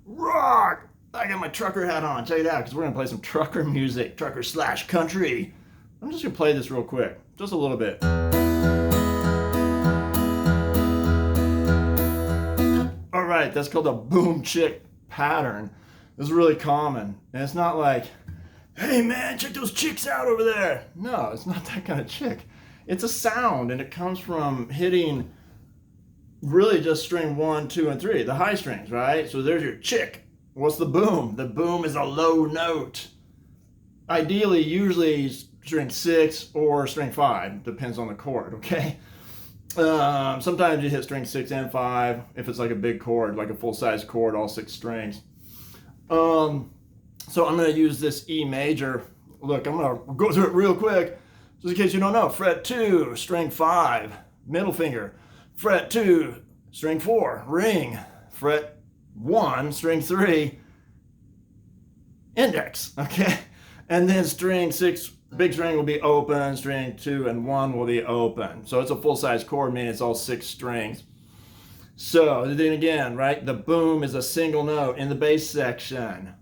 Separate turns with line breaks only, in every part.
rock. I got my trucker hat on. Check it out, because we're gonna play some trucker music, trucker slash country. I'm just gonna play this real quick, just a little bit. All right, that's called a Boom Chik pattern. This is really common, and it's not like, hey man, check those chicks out over there. No, it's not that kind of chick. It's a sound, and it comes from hitting really just string 1, 2, and 3, the high strings, right? So there's your chick. What's the boom? The boom is a low note. Ideally, usually string 6 or string 5, depends on the chord, okay? Sometimes you hit string 6 and 5 if it's like a big chord, like a full-size chord, all 6 strings. So I'm going to use this E major. Look, I'm going to go through it real quick, just in case you don't know. Fret 2, string 5, middle finger. Fret 2, string 4, ring. Fret 1, string 3, index, okay? And then string 6, big string will be open, string 2 and 1 will be open. So it's a full-size chord, meaning it's all 6 strings. So then again, right, the boom is a single note in the bass section.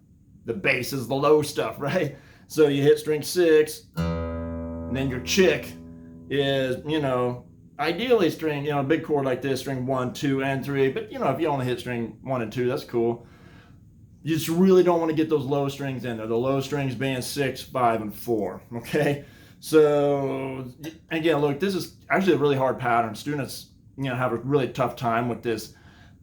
The bass is the low stuff, right? So you hit string 6, and then your chick is, ideally string, a big chord like this, string 1, 2, and 3. But, if you only hit string 1 and 2, that's cool. You just really don't want to get those low strings in there. The low strings being 6, 5, and 4, okay? So, again, look, this is actually a really hard pattern. Students, have a really tough time with this.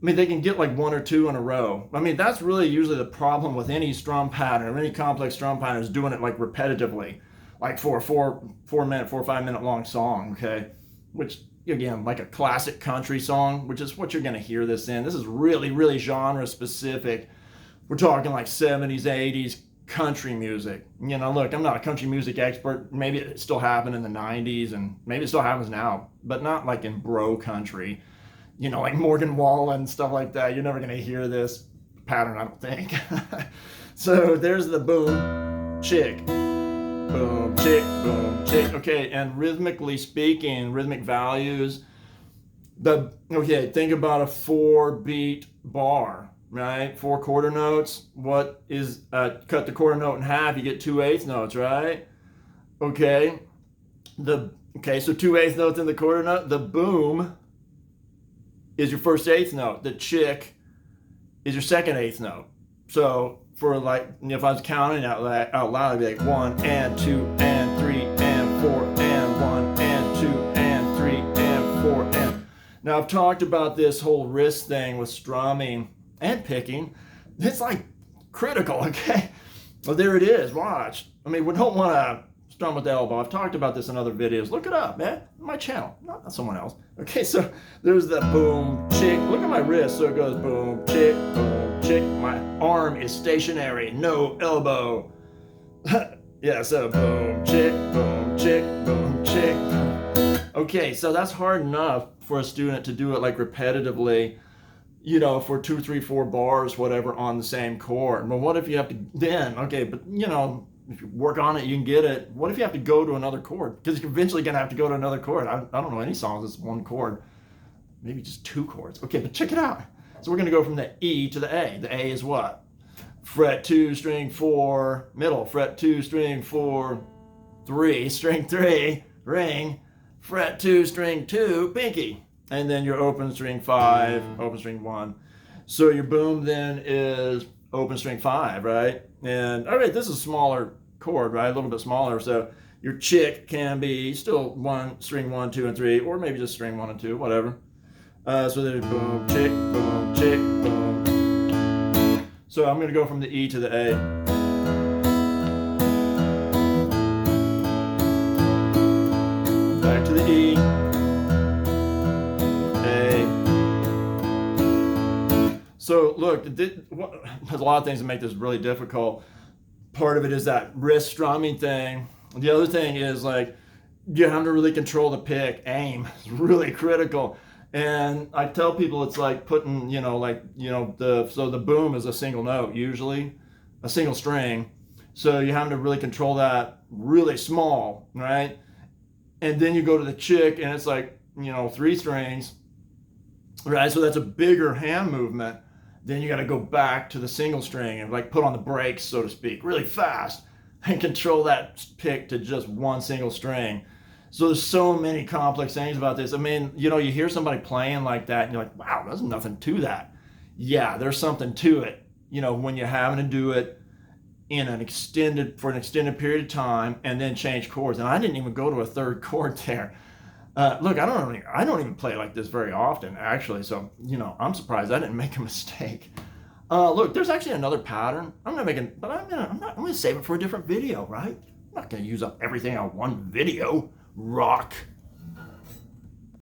I mean, they can get like 1 or 2 in a row. I mean, that's really usually the problem with any strum pattern, or any complex strum pattern, is doing it like repetitively, like for a 4 or 5 minute long song, okay? Which, again, like a classic country song, which is what you're gonna hear this in. This is really, really genre specific. We're talking like 70s, 80s country music. Look, I'm not a country music expert. Maybe it still happened in the 90s, and maybe it still happens now, but not like in bro country. Like Morgan Wallen, stuff like that. You're never gonna hear this pattern, I don't think. So there's the boom, chick. Boom, chick, boom, chick. Okay, and rhythmically speaking, rhythmic values, think about a 4-beat bar, right? 4 quarter notes. What is, cut the quarter note in half, you get 2 eighth notes, right? Okay, so 2 eighth notes in the quarter note. The boom is your first eighth note. The chick is your second eighth note. So for like, if I was counting out loud, I'd be like 1 and 2 and 3 and 4 and 1 and 2 and 3 and 4 and. Now I've talked about this whole wrist thing with strumming and picking. It's like critical, okay? Well, there it is, watch. I mean, we don't want to strum with the elbow. I've talked about this in other videos. Look it up, man. My channel, not someone else. Okay, so there's the boom, chick. Look at my wrist. So it goes boom, chick, boom, chick. My arm is stationary, no elbow. Yeah, so boom, chick, boom, chick, boom, chick. Okay, so that's hard enough for a student to do it like repetitively, for 2, 3, 4 bars, whatever, on the same chord. But what if you have to then, okay, but if you work on it, you can get it. What if you have to go to another chord? Because you're eventually going to have to go to another chord. I don't know any songs that's 1 chord. Maybe just 2 chords. Okay, but check it out. So we're going to go from the E to the A. The A is what? Fret 2, string 4, middle. Fret 2, string 4, 3, string 3, ring. Fret 2, string 2, pinky. And then your open string 5, open string 1. So your boom then is open string 5, right? And all right, this is a smaller chord, right? A little bit smaller. So your chick can be still string 1, 2, and 3, or maybe just string 1 and 2, whatever. So there's boom, chick, boom. So I'm going to go from the E to the A. Back to the E. So look, there's a lot of things that make this really difficult. Part of it is that wrist strumming thing. The other thing is like, you have to really control the pick. Aim is really critical. And I tell people it's like putting, the boom is a single note, usually a single string. So you have to really control that really small, right? And then you go to the chick and it's like, 3 strings, right? So that's a bigger hand movement. Then you got to go back to the single string and like put on the brakes, so to speak, really fast and control that pick to just one single string. So there's so many complex things about this. I mean, you know, you hear somebody playing like that and you're like, wow, there's nothing to that. Yeah, there's something to it. You know, when you're having to do it for an extended period of time and then change chords. And I didn't even go to a third chord there. Look, I don't even play like this very often, actually. So, you know, I'm surprised I didn't make a mistake. Look, there's actually another pattern. I'm gonna save it for a different video, right? I'm not gonna use up everything on one video. Rock.